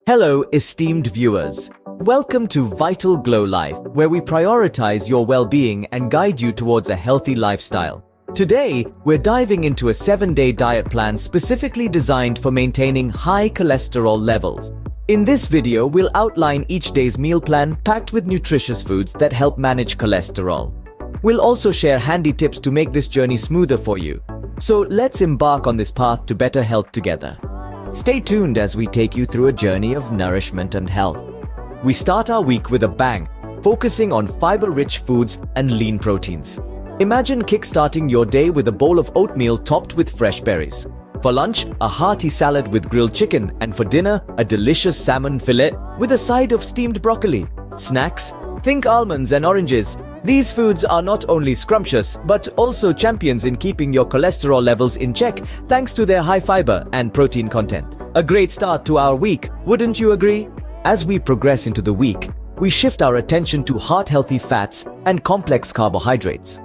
Hello, esteemed viewers. Welcome to VitalGlow Life, where we prioritize your well-being and guide you towards a healthy lifestyle. Today, we're diving into a 7-day diet plan specifically designed for maintaining high cholesterol levels. In this video, we'll outline each day's meal plan packed with nutritious foods that help manage cholesterol. We'll also share handy tips to make this journey smoother for you. So let's embark on this path to better health together. Stay tuned as we take you through a journey of nourishment and health. We start our week with a bang, focusing on fiber-rich foods and lean proteins. Imagine kickstarting your day with a bowl of oatmeal topped with fresh berries. For lunch, a hearty salad with grilled chicken, and for dinner, a delicious salmon fillet with a side of steamed broccoli. Snacks? Think almonds and oranges. These foods are not only scrumptious, but also champions in keeping your cholesterol levels in check thanks to their high fiber and protein content. A great start to our week, wouldn't you agree? As we progress into the week, we shift our attention to heart-healthy fats and complex carbohydrates.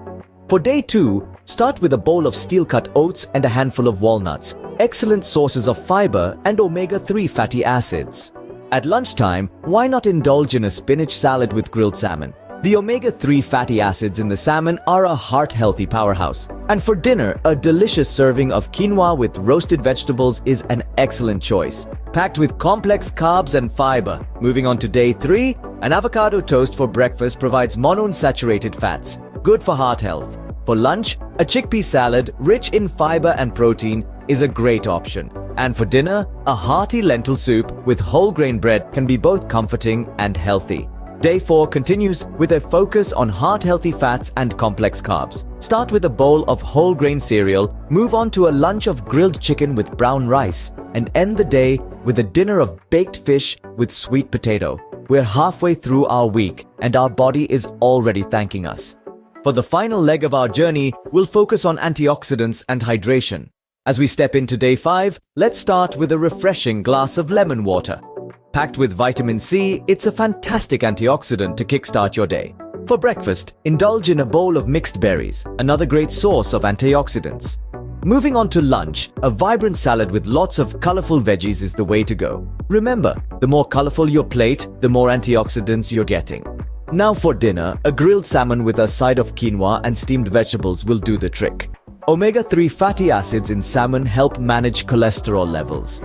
For day 2, start with a bowl of steel-cut oats and a handful of walnuts, excellent sources of fiber and omega-3 fatty acids. At lunchtime, why not indulge in a spinach salad with grilled salmon? The omega-3 fatty acids in the salmon are a heart-healthy powerhouse. And for dinner, a delicious serving of quinoa with roasted vegetables is an excellent choice, packed with complex carbs and fiber. Moving on to day 3, an avocado toast for breakfast provides monounsaturated fats, good for heart health. For lunch, a chickpea salad, rich in fiber and protein, is a great option. And for dinner, a hearty lentil soup with whole grain bread can be both comforting and healthy. Day 4 continues with a focus on heart-healthy fats and complex carbs. Start with a bowl of whole grain cereal, move on to a lunch of grilled chicken with brown rice, and end the day with a dinner of baked fish with sweet potato. We're halfway through our week, and our body is already thanking us. For the final leg of our journey, we'll focus on antioxidants and hydration. As we step into day 5, let's start with a refreshing glass of lemon water. Packed with vitamin C, it's a fantastic antioxidant to kickstart your day. For breakfast, indulge in a bowl of mixed berries, another great source of antioxidants. Moving on to lunch, a vibrant salad with lots of colorful veggies is the way to go. Remember, the more colorful your plate, the more antioxidants you're getting. Now for dinner, a grilled salmon with a side of quinoa and steamed vegetables will do the trick. Omega-3 fatty acids in salmon help manage cholesterol levels.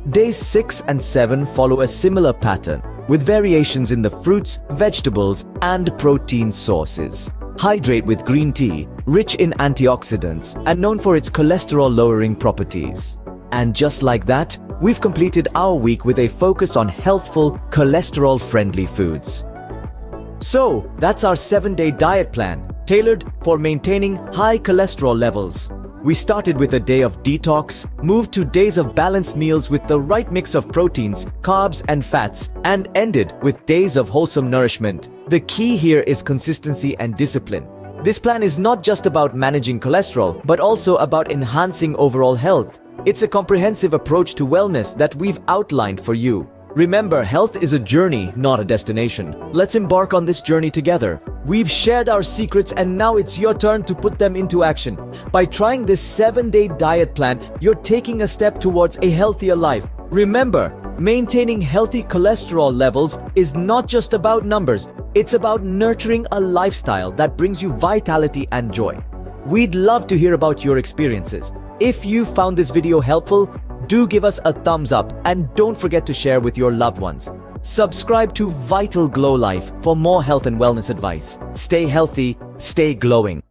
Days 6 and 7 follow a similar pattern, with variations in the fruits, vegetables, and protein sources. Hydrate with green tea, rich in antioxidants and known for its cholesterol-lowering properties. And just like that, we've completed our week with a focus on healthful, cholesterol-friendly foods. So, that's our 7-day diet plan, tailored for maintaining high cholesterol levels. We started with a day of detox, moved to days of balanced meals with the right mix of proteins, carbs, and fats, and ended with days of wholesome nourishment. The key here is consistency and discipline. This plan is not just about managing cholesterol, but also about enhancing overall health. It's a comprehensive approach to wellness that we've outlined for you. Remember, health is a journey, not a destination. Let's embark on this journey together. We've shared our secrets and now it's your turn to put them into action. By trying this 7-day diet plan, you're taking a step towards a healthier life. Remember, maintaining healthy cholesterol levels is not just about numbers. It's about nurturing a lifestyle that brings you vitality and joy. We'd love to hear about your experiences. If you found this video helpful, do give us a thumbs up and don't forget to share with your loved ones. Subscribe to VitalGlow Life for more health and wellness advice. Stay healthy, stay glowing.